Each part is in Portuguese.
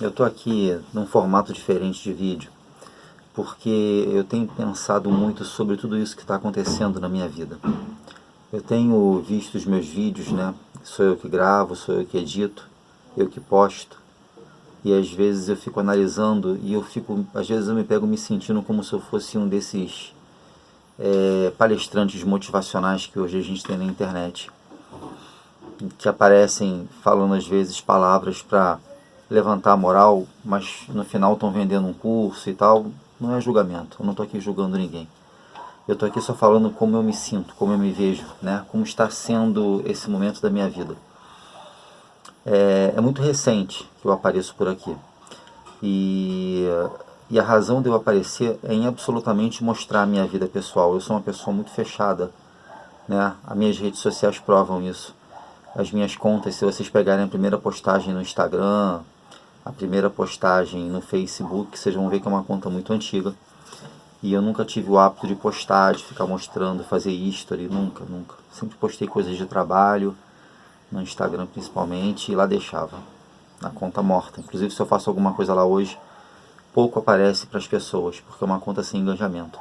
Eu estou aqui num formato diferente de vídeo, porque eu tenho pensado muito sobre tudo isso que está acontecendo na minha vida. Eu tenho visto os meus vídeos, né? Sou eu que gravo, sou eu que edito, eu que posto, e às vezes eu fico analisando e às vezes eu me pego me sentindo como se eu fosse um desses palestrantes motivacionais que hoje a gente tem na internet, que aparecem falando às vezes palavras para levantar a moral, mas no final estão vendendo um curso e tal. Não é julgamento, eu não estou aqui julgando ninguém. Eu estou aqui só falando como eu me sinto, como eu me vejo, né? Como está sendo esse momento da minha vida. É muito recente que eu apareço por aqui. E, e a razão de eu aparecer é em absolutamente mostrar a minha vida pessoal. Eu sou uma pessoa muito fechada, né? As minhas redes sociais provam isso. As minhas contas, se vocês pegarem a primeira postagem no Instagram, a primeira postagem no Facebook, vocês vão ver que é uma conta muito antiga. E eu nunca tive o hábito de postar, de ficar mostrando, fazer history, nunca. Sempre postei coisas de trabalho, no Instagram principalmente, e lá deixava, na conta morta. Inclusive, se eu faço alguma coisa lá hoje, pouco aparece para as pessoas, porque é uma conta sem engajamento.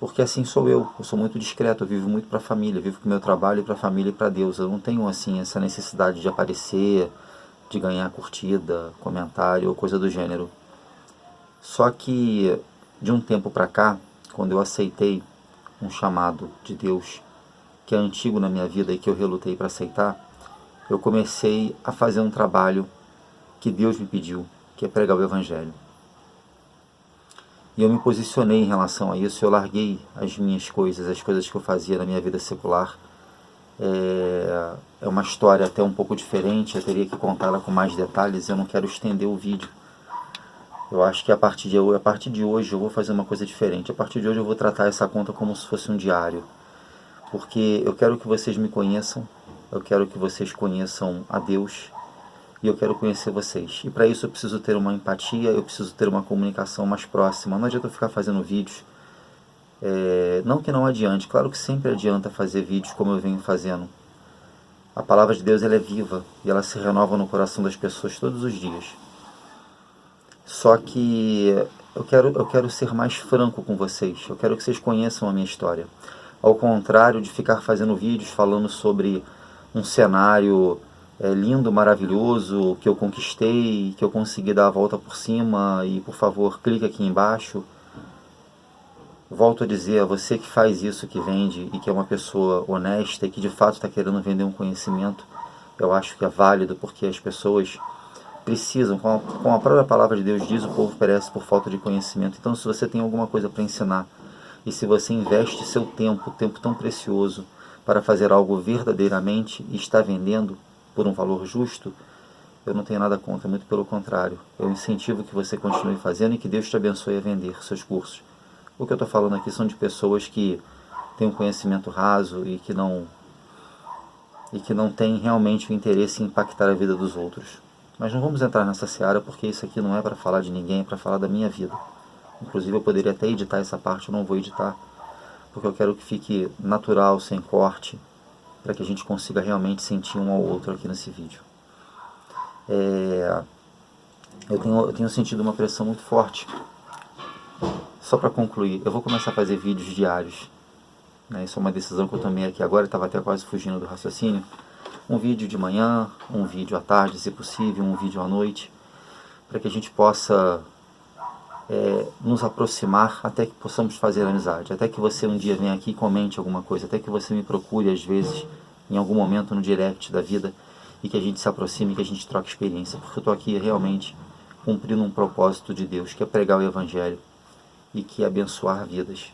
Porque assim sou eu sou muito discreto, eu vivo muito para a família, vivo para o meu trabalho e para a família e para Deus. Eu não tenho assim essa necessidade de aparecer, de ganhar curtida, comentário ou coisa do gênero. Só que de um tempo para cá, quando eu aceitei um chamado de Deus que é antigo na minha vida e que eu relutei para aceitar, eu comecei a fazer um trabalho que Deus me pediu, que é pregar o Evangelho. E eu me posicionei em relação a isso, eu larguei as minhas coisas, as coisas que eu fazia na minha vida secular. É uma história até um pouco diferente, eu teria que contá-la com mais detalhes, eu não quero estender o vídeo. Eu acho que a partir de hoje eu vou fazer uma coisa diferente. A partir de hoje eu vou tratar essa conta como se fosse um diário. Porque eu quero que vocês me conheçam, eu quero que vocês conheçam a Deus e eu quero conhecer vocês. E para isso eu preciso ter uma empatia, eu preciso ter uma comunicação mais próxima. Não adianta eu ficar fazendo vídeos. Não que não adiante, claro que sempre adianta fazer vídeos como eu venho fazendo. A palavra de Deus ela é viva e ela se renova no coração das pessoas todos os dias. Só que eu quero ser mais franco com vocês, eu quero que vocês conheçam a minha história. Ao contrário de ficar fazendo vídeos falando sobre um cenário lindo, maravilhoso, que eu conquistei, que eu consegui dar a volta por cima e por favor clique aqui embaixo. Volto a dizer, a você que faz isso, que vende e que é uma pessoa honesta e que de fato está querendo vender um conhecimento, eu acho que é válido porque as pessoas precisam, como a própria palavra de Deus diz, o povo perece por falta de conhecimento. Então se você tem alguma coisa para ensinar e se você investe seu tempo tão precioso para fazer algo verdadeiramente e está vendendo por um valor justo, eu não tenho nada contra, muito pelo contrário. Eu incentivo que você continue fazendo e que Deus te abençoe a vender seus cursos. O que eu estou falando aqui são de pessoas que têm um conhecimento raso e que não têm realmente o interesse em impactar a vida dos outros. Mas não vamos entrar nessa seara porque isso aqui não é para falar de ninguém, é para falar da minha vida. Inclusive eu poderia até editar essa parte, eu não vou editar, porque eu quero que fique natural, sem corte, para que a gente consiga realmente sentir um ao outro aqui nesse vídeo. Eu tenho sentido uma pressão muito forte. Só para concluir, eu vou começar a fazer vídeos diários. Né? Isso é uma decisão que eu tomei aqui agora, estava até quase fugindo do raciocínio. Um vídeo de manhã, um vídeo à tarde, se possível, um vídeo à noite, para que a gente possa nos aproximar até que possamos fazer amizade, até que você um dia venha aqui e comente alguma coisa, até que você me procure às vezes, em algum momento no direct da vida, e que a gente se aproxime, que a gente troque experiência, porque eu estou aqui realmente cumprindo um propósito de Deus, que é pregar o Evangelho e que é abençoar vidas.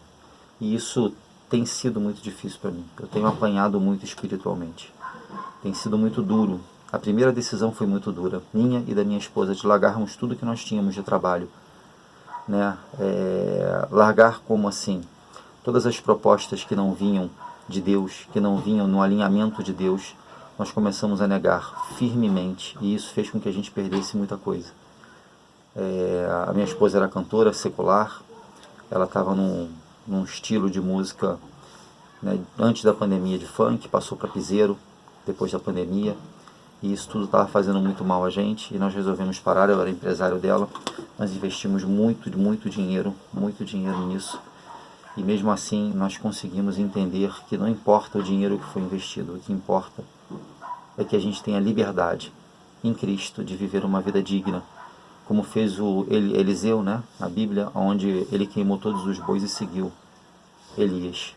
E isso tem sido muito difícil para mim, eu tenho apanhado muito espiritualmente, tem sido muito duro. A primeira decisão foi muito dura, minha e da minha esposa, de largarmos tudo que nós tínhamos de trabalho, né? Largar como assim? Todas as propostas que não vinham de Deus, que não vinham no alinhamento de Deus, nós começamos a negar firmemente e isso fez com que a gente perdesse muita coisa. A minha esposa era cantora secular, ela estava num estilo de música, né, antes da pandemia de funk, passou para piseiro depois da pandemia e isso tudo estava fazendo muito mal a gente, e nós resolvemos parar. Eu era empresário dela, nós investimos muito dinheiro nisso, e mesmo assim nós conseguimos entender que não importa o dinheiro que foi investido, o que importa é que a gente tenha liberdade em Cristo de viver uma vida digna, como fez o Eliseu, né, na Bíblia, onde ele queimou todos os bois e seguiu Elias,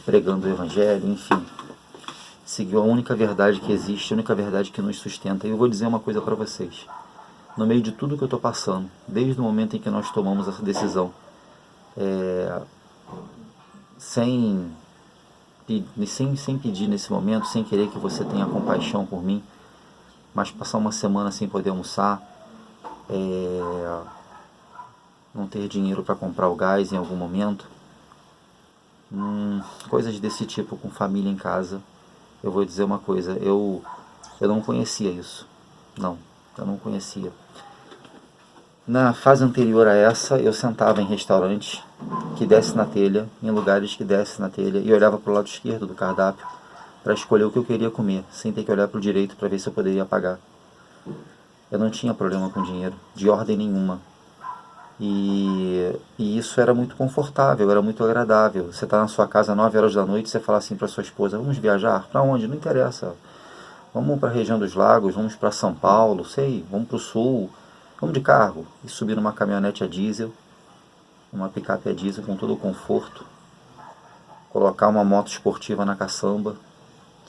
pregando o Evangelho, enfim, seguiu a única verdade que existe, a única verdade que nos sustenta. E eu vou dizer uma coisa para vocês, no meio de tudo que eu estou passando, desde o momento em que nós tomamos essa decisão, sem pedir nesse momento, sem querer que você tenha compaixão por mim, mas passar uma semana sem poder almoçar, não ter dinheiro para comprar o gás em algum momento, coisas desse tipo com família em casa. Eu vou dizer uma coisa, eu não conhecia isso, eu não conhecia. Na fase anterior a essa, eu sentava em restaurantes que desse na telha, em lugares que desse na telha, e olhava para o lado esquerdo do cardápio para escolher o que eu queria comer, sem ter que olhar para o direito para ver se eu poderia pagar. Eu não tinha problema com dinheiro, de ordem nenhuma. E isso era muito confortável, era muito agradável. Você está na sua casa às 9 horas da noite, você fala assim para sua esposa, vamos viajar? Para onde? Não interessa. Vamos para a região dos lagos, vamos para São Paulo, vamos para o sul, vamos de carro. E subir numa caminhonete a diesel, uma picape a diesel com todo o conforto, colocar uma moto esportiva na caçamba,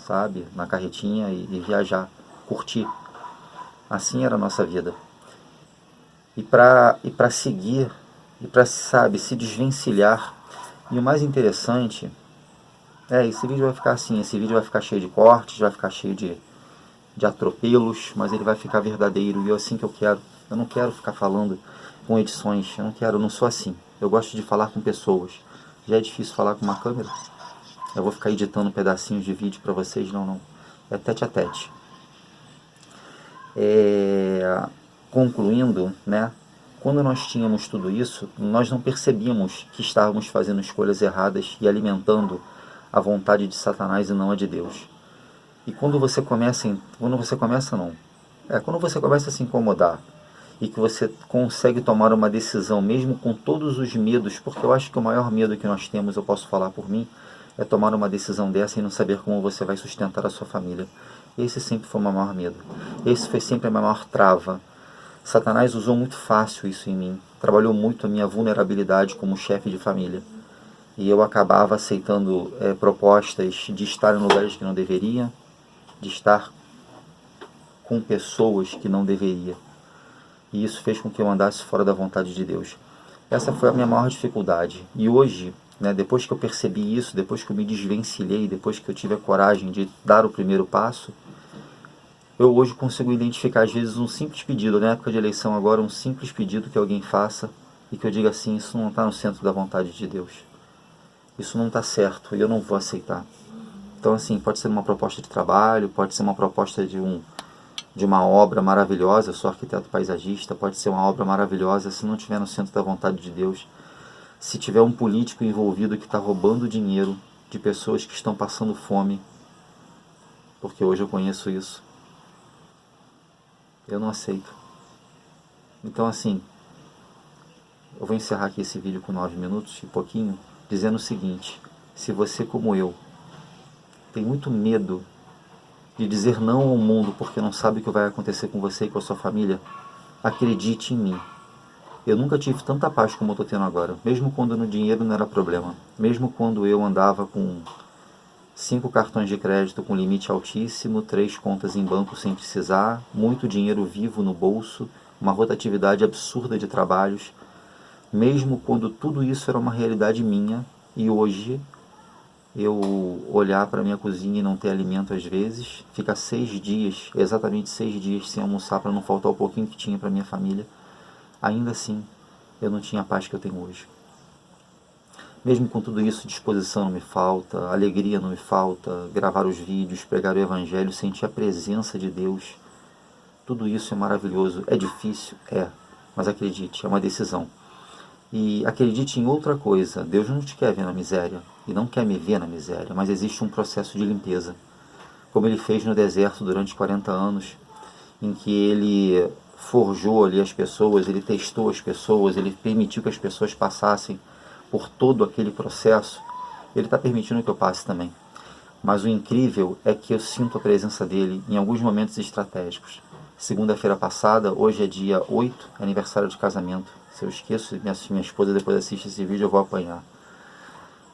sabe, na carretinha e viajar, curtir. Assim era a nossa vida. E para seguir, e para, sabe, se desvencilhar. E o mais interessante, esse vídeo vai ficar assim, esse vídeo vai ficar cheio de cortes, vai ficar cheio de atropelos, mas ele vai ficar verdadeiro, e é assim que eu quero. Eu não quero ficar falando com edições, eu não sou assim. Eu gosto de falar com pessoas. Já é difícil falar com uma câmera. Eu vou ficar editando pedacinhos de vídeo para vocês, não. É tete a tete. Concluindo, né? Quando nós tínhamos tudo isso, nós não percebíamos que estávamos fazendo escolhas erradas e alimentando a vontade de Satanás e não a de Deus. E quando você começa a se incomodar e que você consegue tomar uma decisão, mesmo com todos os medos, porque eu acho que o maior medo que nós temos, eu posso falar por mim, é tomar uma decisão dessa e não saber como você vai sustentar a sua família. Esse sempre foi o meu maior medo. Esse foi sempre a minha maior trava. Satanás usou muito fácil isso em mim. Trabalhou muito a minha vulnerabilidade como chefe de família. E eu acabava aceitando propostas de estar em lugares que não deveria, de estar com pessoas que não deveria. E isso fez com que eu andasse fora da vontade de Deus. Essa foi a minha maior dificuldade. E hoje, né, depois que eu percebi isso, depois que eu me desvencilhei, depois que eu tive a coragem de dar o primeiro passo, eu hoje consigo identificar, às vezes, um simples pedido, na época de eleição agora, um simples pedido que alguém faça e que eu diga assim, isso não está no centro da vontade de Deus. Isso não está certo e eu não vou aceitar. Então, assim, pode ser uma proposta de trabalho, pode ser uma proposta de uma obra maravilhosa, eu sou arquiteto paisagista, pode ser uma obra maravilhosa, se não estiver no centro da vontade de Deus, se tiver um político envolvido que está roubando dinheiro de pessoas que estão passando fome, porque hoje eu conheço isso, eu não aceito. Então, assim, eu vou encerrar aqui esse vídeo com 9 minutos e pouquinho, dizendo o seguinte: se você, como eu, tem muito medo de dizer não ao mundo porque não sabe o que vai acontecer com você e com a sua família, acredite em mim. Eu nunca tive tanta paz como eu estou tendo agora, mesmo quando no dinheiro não era problema, mesmo quando eu andava com 5 cartões de crédito com limite altíssimo, 3 contas em banco sem precisar, muito dinheiro vivo no bolso, uma rotatividade absurda de trabalhos, mesmo quando tudo isso era uma realidade minha, e hoje eu olhar para minha cozinha e não ter alimento às vezes, ficar 6 dias, exatamente 6 dias sem almoçar para não faltar o pouquinho que tinha para minha família, ainda assim eu não tinha a paz que eu tenho hoje. Mesmo com tudo isso, disposição não me falta, alegria não me falta, gravar os vídeos, pregar o Evangelho, sentir a presença de Deus, tudo isso é maravilhoso. É difícil? É, mas acredite, é uma decisão. E acredite em outra coisa, Deus não te quer ver na miséria, e não quer me ver na miséria, mas existe um processo de limpeza. como ele fez no deserto durante 40 anos, em que ele forjou ali as pessoas, ele testou as pessoas, ele permitiu que as pessoas passassem por todo aquele processo. Ele está permitindo que eu passe também. Mas o incrível é que eu sinto a presença dele em alguns momentos estratégicos. Segunda-feira passada, hoje é dia 8, aniversário de casamento. Se eu esqueço, minha esposa depois assiste esse vídeo, eu vou apanhar.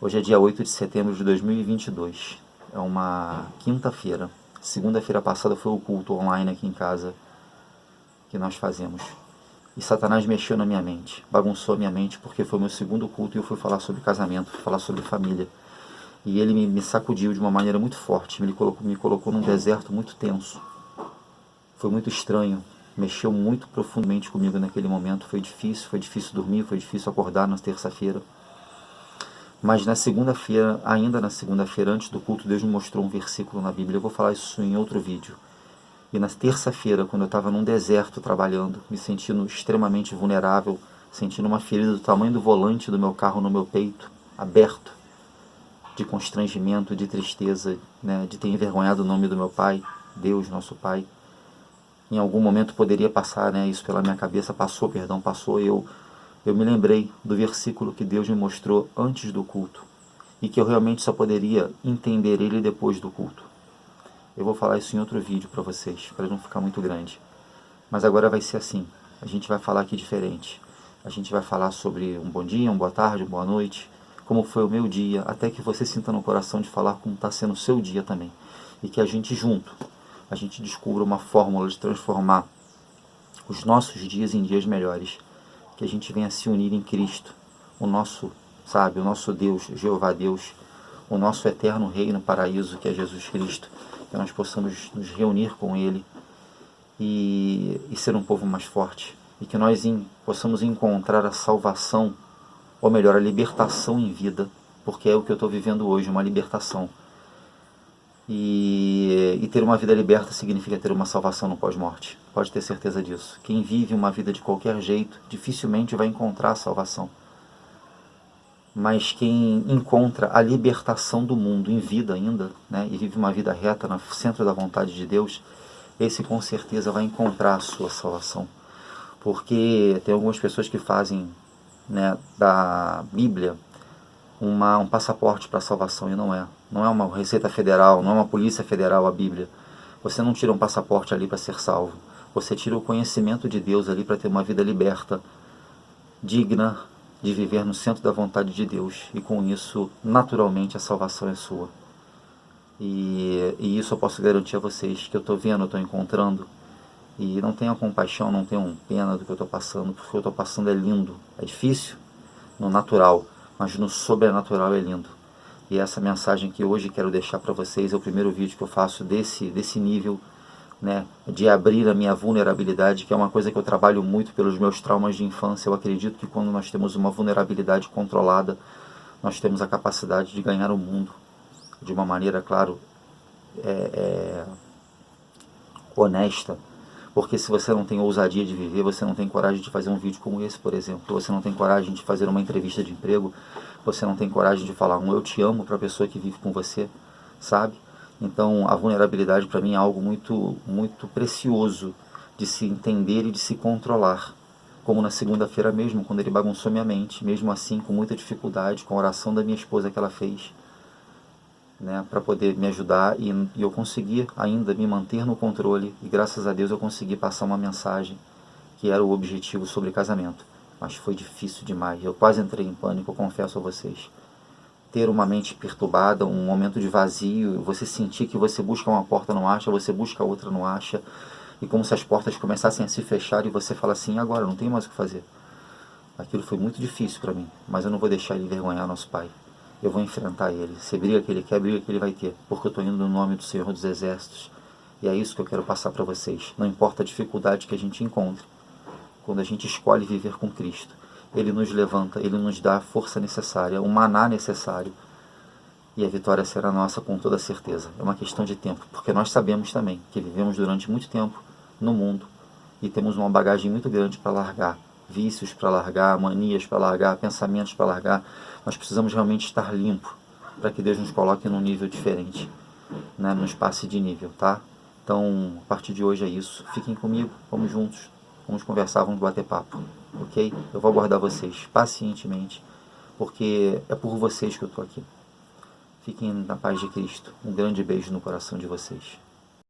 Hoje é dia 8 de setembro de 2022. É uma quinta-feira. Segunda-feira passada foi o culto online aqui em casa que nós fazemos. E Satanás mexeu na minha mente, bagunçou a minha mente, porque foi meu segundo culto e eu fui falar sobre casamento, fui falar sobre família. E ele me sacudiu de uma maneira muito forte, me colocou num deserto muito tenso. Foi muito estranho, mexeu muito profundamente comigo naquele momento. Foi difícil dormir, foi difícil acordar na terça-feira. Mas na segunda-feira, ainda na segunda-feira, antes do culto, Deus me mostrou um versículo na Bíblia. Eu vou falar isso em outro vídeo. E na terça-feira, quando eu estava num deserto trabalhando, me sentindo extremamente vulnerável, sentindo uma ferida do tamanho do volante do meu carro no meu peito, aberto, de constrangimento, de tristeza, né, de ter envergonhado o nome do meu Pai, Deus, nosso Pai. Em algum momento poderia passar, né, isso pela minha cabeça, passou, e eu me lembrei do versículo que Deus me mostrou antes do culto e que eu realmente só poderia entender ele depois do culto. Eu vou falar isso em outro vídeo para vocês, para não ficar muito grande. Mas agora vai ser assim, a gente vai falar aqui diferente. A gente vai falar sobre um bom dia, uma boa tarde, uma boa noite, como foi o meu dia, até que você sinta no coração de falar como está sendo o seu dia também. E que a gente junto, a gente descubra uma fórmula de transformar os nossos dias em dias melhores. Que a gente venha se unir em Cristo, o nosso, sabe, o nosso Deus, Jeová Deus, o nosso eterno Rei no paraíso, que é Jesus Cristo. Que nós possamos nos reunir com Ele e ser um povo mais forte. E que nós possamos encontrar a salvação, ou melhor, a libertação em vida, porque é o que eu estou vivendo hoje, uma libertação. E ter uma vida liberta significa ter uma salvação no pós-morte. Pode ter certeza disso. Quem vive uma vida de qualquer jeito, dificilmente vai encontrar a salvação. Mas quem encontra a libertação do mundo em vida ainda, né, e vive uma vida reta no centro da vontade de Deus, esse com certeza vai encontrar a sua salvação. Porque tem algumas pessoas que fazem, né, da Bíblia um passaporte para a salvação, e não é. Não é uma Receita Federal, não é uma Polícia Federal a Bíblia. Você não tira um passaporte ali para ser salvo. Você tira o conhecimento de Deus ali para ter uma vida liberta, digna de viver no centro da vontade de Deus. E com isso, naturalmente, a salvação é sua. E isso eu posso garantir a vocês, que eu estou vendo, eu estou encontrando. E não tenham compaixão, não tenham pena do que eu estou passando, porque o que eu estou passando é lindo. É difícil no natural, mas no sobrenatural é lindo. E essa mensagem que hoje quero deixar para vocês é o primeiro vídeo que eu faço desse nível, né, de abrir a minha vulnerabilidade, que é uma coisa que eu trabalho muito pelos meus traumas de infância. Eu acredito que quando nós temos uma vulnerabilidade controlada, nós temos a capacidade de ganhar o mundo de uma maneira, claro, honesta. Porque se você não tem ousadia de viver, você não tem coragem de fazer um vídeo como esse, por exemplo. Você não tem coragem de fazer uma entrevista de emprego. Você não tem coragem de falar um eu te amo para a pessoa que vive com você, sabe? Então a vulnerabilidade para mim é algo muito, muito precioso de se entender e de se controlar. Como na segunda-feira mesmo, quando ele bagunçou minha mente, mesmo assim com muita dificuldade, com a oração da minha esposa que ela fez, né, para poder me ajudar, e eu consegui ainda me manter no controle, e graças a Deus eu consegui passar uma mensagem que era o objetivo sobre casamento. Mas foi difícil demais, eu quase entrei em pânico, eu confesso a vocês. Ter uma mente perturbada, um momento de vazio, você sentir que você busca uma porta, não acha, você busca outra, não acha, e como se as portas começassem a se fechar e você fala assim, agora, não tenho mais o que fazer. Aquilo foi muito difícil para mim, mas eu não vou deixar ele envergonhar nosso Pai. Eu vou enfrentar ele. Se briga que ele quer, briga que ele vai ter. Porque eu estou indo no nome do Senhor dos Exércitos. E é isso que eu quero passar para vocês. Não importa a dificuldade que a gente encontre. Quando a gente escolhe viver com Cristo, Ele nos levanta, Ele nos dá a força necessária, o maná necessário. E a vitória será nossa com toda certeza. É uma questão de tempo. Porque nós sabemos também que vivemos durante muito tempo no mundo. E temos uma bagagem muito grande para largar. Vícios para largar, manias para largar, pensamentos para largar. Nós precisamos realmente estar limpo para que Deus nos coloque num nível diferente. né, não passe de nível, tá? Então, a partir de hoje é isso. Fiquem comigo, vamos juntos, vamos conversar, vamos bater papo, ok? Eu vou aguardar vocês pacientemente, porque é por vocês que eu estou aqui. Fiquem na paz de Cristo. Um grande beijo no coração de vocês.